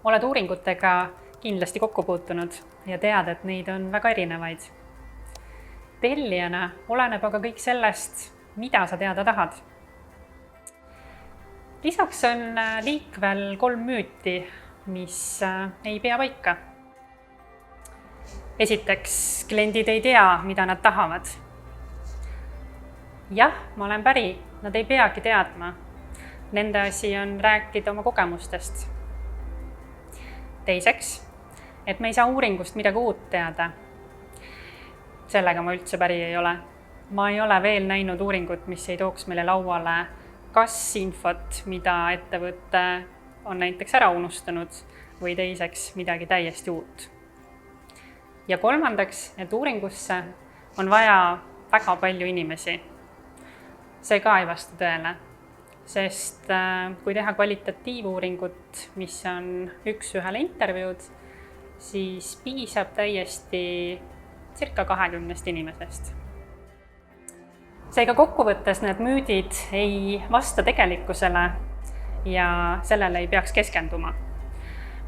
oled uuringutega kindlasti kokku puutunud ja tead, et neid on väga erinevaid. Tellijana oleneb aga kõik sellest, mida sa teada tahad. Lisaks on liikvel 3 müüti, mis ei pea paika. Esiteks, kliendid ei tea, mida nad tahavad. Jah, ma olen päri, nad ei peagi teadma. Nende asi on rääkida oma kogemustest. Teiseks, et me ei saa uuringust midagi uut teada. Sellega ma üldse päri ei ole. Ma ei ole veel näinud uuringut, mis ei tooks meile lauale kas infot, mida ettevõte on näiteks ära unustanud, või teiseks midagi täiesti uut. Ja kolmandaks, et uuringusse on vaja väga palju inimesi. See ka ei vasta tõele, sest kui teha kvalitatiivuuringut, mis on 1-1 intervjuud, siis piisab täiesti circa 20 inimesest. Seega kokkuvõttes need müüdid ei vasta tegelikkusele ja sellele ei peaks keskenduma,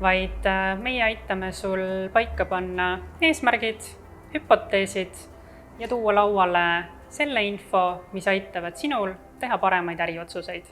vaid meie aitame sul paika panna eesmärgid, hüpoteesid ja tuua lauale selle info, mis aitavad sinul teha paremaid äriotsuseid.